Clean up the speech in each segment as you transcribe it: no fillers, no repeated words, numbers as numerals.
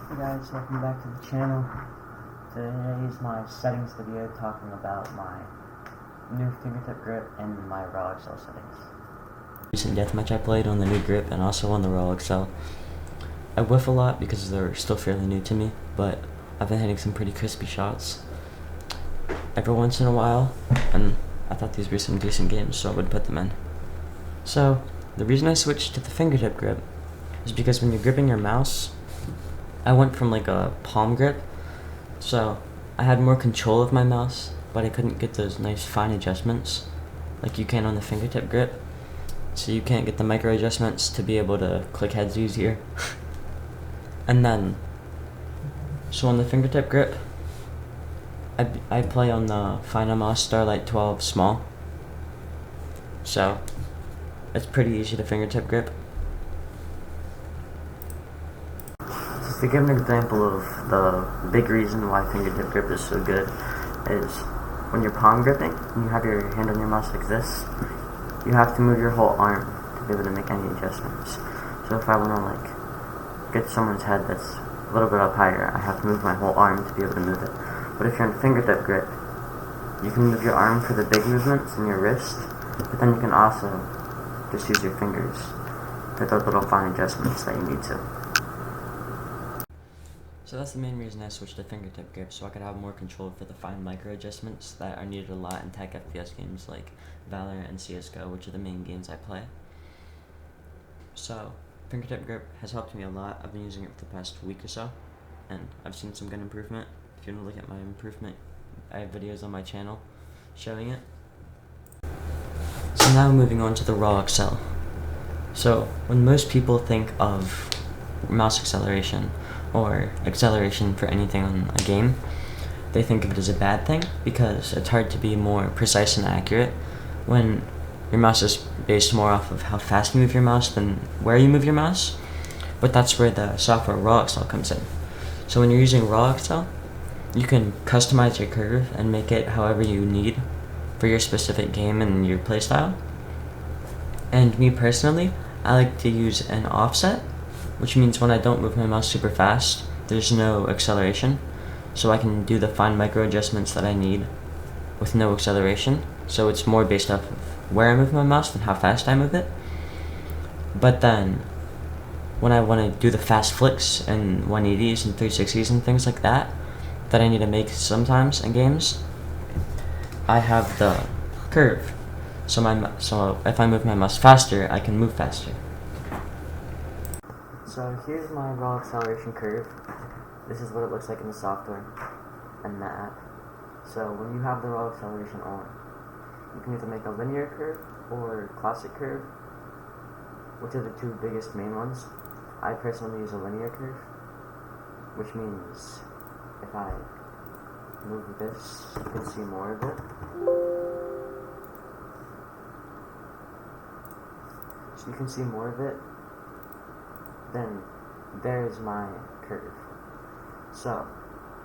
Hey guys, welcome back to the channel. Today is my settings video talking about my new fingertip grip and my raw Accel settings. Recent deathmatch I played on the new grip and also on the raw Accel. I whiff a lot because they're still fairly new to me, but I've been hitting some pretty crispy shots every once in a while, and I thought these were some decent games, so I would put them in. So, the reason I switched to the fingertip grip is because when you're gripping your mouse, I went from like a palm grip, so I had more control of my mouse, but I couldn't get those nice fine adjustments like you can on the fingertip grip. So you can't get the micro adjustments to be able to click heads easier. And then, so on the fingertip grip, I play on the Finalmouse Starlight 12 small, so it's pretty easy to fingertip grip. Just to give an example of the big reason why fingertip grip is so good is when you're palm gripping and you have your hand on your mouse like this, you have to move your whole arm to be able to make any adjustments. So if I want to like get someone's head that's a little bit up higher, I have to move my whole arm to be able to move it. But if you're in fingertip grip, you can move your arm for the big movements and your wrist, but then you can also just use your fingers for those little fine adjustments that you need to. So that's the main reason I switched to fingertip grip, so I could have more control for the fine micro adjustments that are needed a lot in tech FPS games like Valorant and CSGO, which are the main games I play. So, fingertip grip has helped me a lot. I've been using it for the past week or so, and I've seen some good improvement. If you want to look at my improvement, I have videos on my channel showing it. So now moving on to the raw Accel. So, when most people think of mouse acceleration, or acceleration for anything on a game, they think of it as a bad thing because it's hard to be more precise and accurate when your mouse is based more off of how fast you move your mouse than where you move your mouse. But that's where the software raw Accel comes in. So when you're using raw Accel, you can customize your curve and make it however you need for your specific game and your playstyle. And me personally, I like to use an offset, which means when I don't move my mouse super fast, there's no acceleration, so I can do the fine micro adjustments that I need with no acceleration. So it's more based off of where I move my mouse than how fast I move it. But then, when I want to do the fast flicks and 180s and 360s and things like that I need to make sometimes in games, I have the curve. So if I move my mouse faster, I can move faster. So here's my raw acceleration curve. This is what it looks like in the software and the app. So when you have the raw acceleration on, you can either make a linear curve or classic curve, which are the two biggest main ones. I personally use a linear curve, which means if I move this, you can see more of it. So you can see more of it. Then there's my curve. So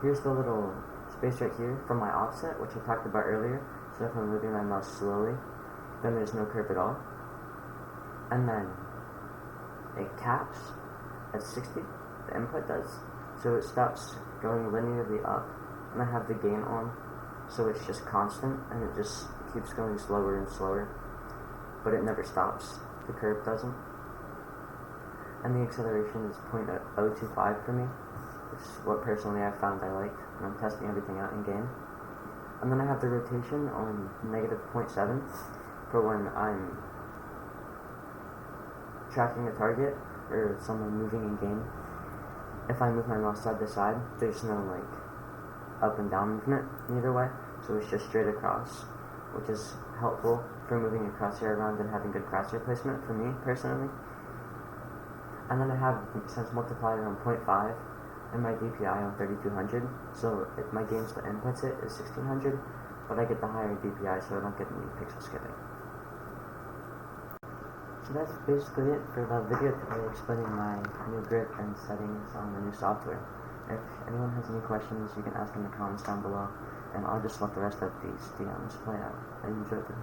here's the little space right here from my offset, which I talked about earlier. So if I'm moving my mouse slowly, then there's no curve at all. And then it caps at 60, the input does. So it stops going linearly up, and I have the gain on, so it's just constant, and it just keeps going slower and slower, but it never stops. The curve doesn't. And the acceleration is 0.025 for me, which is what personally I found I liked, and I'm testing everything out in game. And then I have the rotation on negative 0.7 for when I'm tracking a target or someone moving in game. If I move my mouse side to side, there's no like up and down movement either way, so it's just straight across, which is helpful for moving your crosshair around and having good crosshair placement for me personally. And then I have sense multiplier on 0.5 and my DPI on 3200, so if my games that inputs it is 1600, but I get the higher DPI so I don't get any pixel skipping. So that's basically it for the video today explaining my new grip and settings on the new software. If anyone has any questions, you can ask in the comments down below, and I'll just let the rest of these DMs play out and enjoy them.